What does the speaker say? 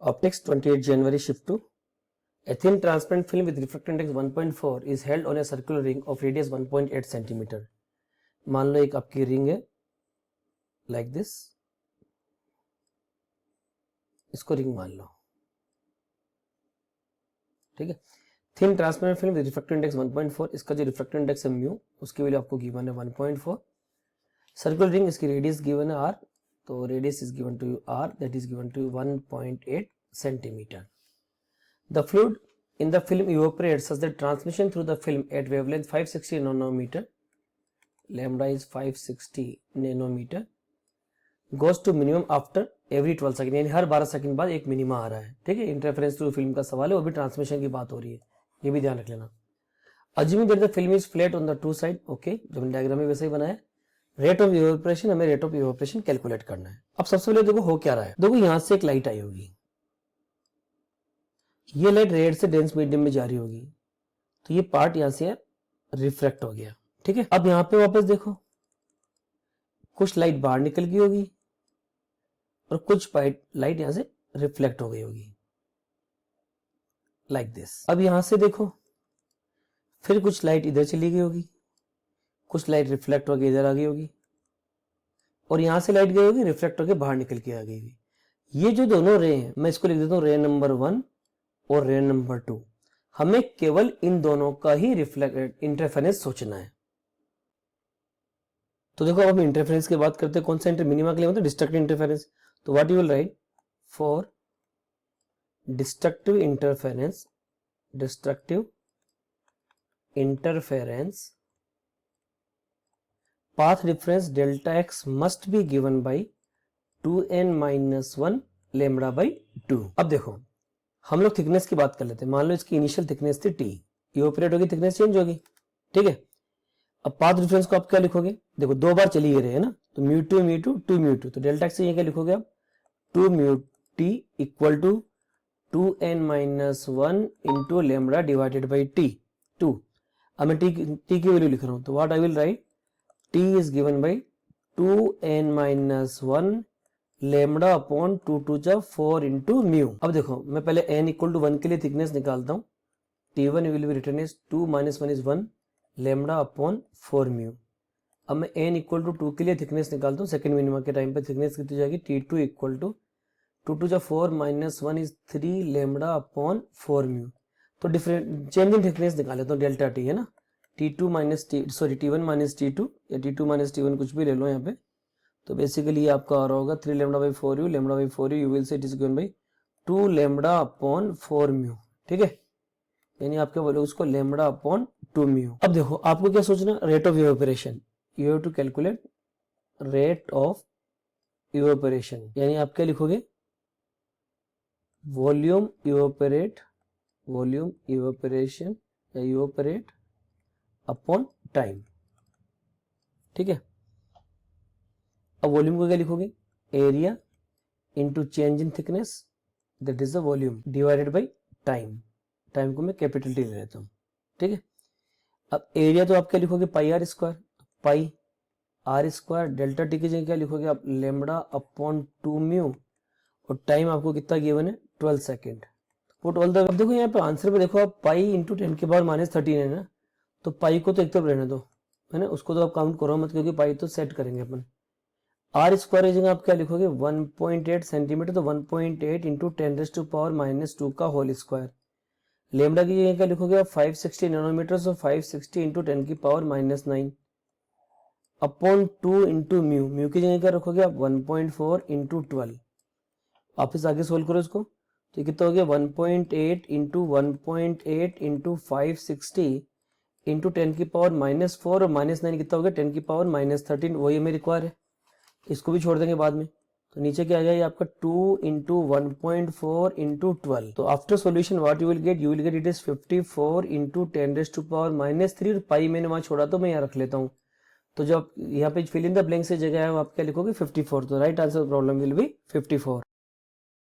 Optics 28 January shift 2. A thin transparent film with refractive index 1.4 is held on a circular ring of radius 1.8 cm. मान लो एक आपकी ring है like this, इसको ring मान लो, ठीक है। Thin transparent film with refractive index 1.4, इसका जो रिफ्रैक्टिव इंडेक्स है म्यू, उसकी वैल्यू आपको गिवन है 1.4। सर्कुलर रिंग, इसकी रेडियस गिवन है r, तो radius is given to r, that is given to 1.8 cm. The fluid in the film evaporates such that transmission through the film at wavelength 560 nanometer, lambda is 560 nanometer, goes to minimum after every 12 second, यानी हर 12 second बाद एक minima आ रहा है, ठीक है। Interference through film का सवाल है, वो भी ट्रांसमिशन की बात हो रही है, ये भी ध्यान रख लेना। Assuming that the film is flat on the two side, okay, जो मैंने डायग्राम में वैसे ही बनाया। रेट ऑफ इवेपोरेशन, हमें रेट ऑफ इवेपोरेशन कैलकुलेट करना है। अब सबसे पहले देखो हो क्या रहा है, देखो यहां से एक लाइट आई होगी, ये लाइट रेड से डेंस मीडियम में जा रही होगी, तो ये पार्ट यहां से रिफ्रैक्ट हो गया, ठीक है। अब यहां पे वापस देखो, कुछ लाइट बाहर निकल गई होगी और कुछ लाइट यहां से रिफ्लेक्ट हो गई होगी, लाइक दिस। अब यहां से देखो, फिर कुछ लाइट इधर चली गई होगी, कुछ लाइट रिफ्लेक्ट होकर इधर आ गई होगी, और यहां से लाइट गई होगी, रिफ्लेक्ट होकर बाहर निकल के आ गई होगी। ये जो दोनों रे हैं, मैं इसको लिख देता हूं रे नंबर 1 और रे नंबर 2। हमें केवल इन दोनों का ही रिफ्लेक्ट इंटरफेरेंस सोचना है। तो देखो, अब हम इंटरफेरेंस की बात करते हैं, कौन सा मिनिमा के लिए होता है, डिस्ट्रक्टिव इंटरफेरेंस। तो what you will write, for destructive interference path difference delta x must be given by 2n minus 1 lambda by 2। अब देखो, हम लोग थिकनेस की बात कर लेते हैं। मान लो इसकी इनिशियल थिकनेस थी t, इवेपोरेट होगी, थिकनेस चेंज होगी, ठीक है। अब पाथ डिफरेंस को आप क्या लिखोगे, देखो दो बार चली गई है ना, तो mu two mu two two mu two, तो डेल्टा एक्स से ये क्या लिखोगे आप, 2 mu T equal to 2n minus 1 into lambda divided by T 2। अब मैं टी की वैल्यू लिख रहा हूं, तो what I will write, t is given by 2n minus 1 lambda upon 2 to the 4 into mu। अब देखो, मैं पहले n equal to 1 के लिए थिकनेस निकालता हूं, t1 will be written as 2 minus 1 is 1 lambda upon 4 mu। अब मैं n equal to 2 के लिए थिकनेस निकालता हूं, सेकंड मिनिमा के टाइम पे थिकनेस कितनी जाएगी, t2 equal to 2 to the 4 minus 1 is 3 lambda upon 4 mu। तो डिफरेंट चेंज इन थिकनेस निकाल लेता हूं, डेल्टा टी है ना, T2 minus T1 minus T2 या T2 माइनस T1 कुछ भी ले लो यहाँ पे। तो बेसिकली ये आपका आ रहा होगा 3 lambda by 4u, lambda by 4u you will say it is given by 2 lambda upon 4 mu, ठीक है। यानी आपके बोले उसको लैम्डा अपॉन 2 म्यू। अब देखो आपको क्या सोचना, rate of evaporation, you have to calculate rate of evaporation, यानी आप क्या लिखोगे, वॉल्यूम इवेपोरेशन या इवेपोरेट अपॉन टाइम, ठीक है। अब वॉल्यूम को क्या लिखोगे, area into change in thickness, that is the volume divided by time. Time को मैं कैपिटल टी ले लेता हूं, ठीक है। अब एरिया तो आप क्या लिखोगे, pi R square, pi R square, delta T की जगह क्या लिखोगे आप, लेमडा अपॉन 2 म्यू, और टाइम आपको कितना गिवन है, 12 सेकेंड। पुट ऑल द, अब देखो यहाँ पे आंसर पे देखो आप, पाई इंटू 10 के पावर माइनस 13 है ना, तो पाई को तो एक तरफ रहने दो, है ना, उसको तो आप काउंट करो मत, क्योंकि पाई तो सेट करेंगे अपन। आर स्क्वायर की जगह आप क्या लिखोगे, 1.8 सेंटीमीटर, तो 1.8 into 10 raise to power minus 2 का होल स्क्वायर। लेमडा की जगह क्या लिखोगे आप, 560 नैनोमीटर, सो 560 इंटू 10 की power minus 9 upon 2 into mu. Mu की जगह क्या रखोगे आप, 1.4 इंटू 12। वापिस आगे सोल्व करो इसको, तो कितना हो गया, 1.8 इंटू 1.8 इंटू 560 इंटू 10 की पावर माइनस 4 और माइनस 9 कितना हो गया, 10 की पावर माइनस 13, वही हमें रिक्वायर है। इसको भी छोड़ देंगे बाद में, तो नीचे क्या आ जाएगा आपका 2 इंटू 1.4 इंटू 12। तो after solution what you will get it is 54 into 10 raise to power minus 3, और पाई मैंने वहां छोड़ा तो मैं यहाँ रख लेता हूँ। तो जो आप यहाँ पे फिल इन द ब्लैंक से जगह है, आप क्या लिखोगे, 54। तो right answer problem will be 54।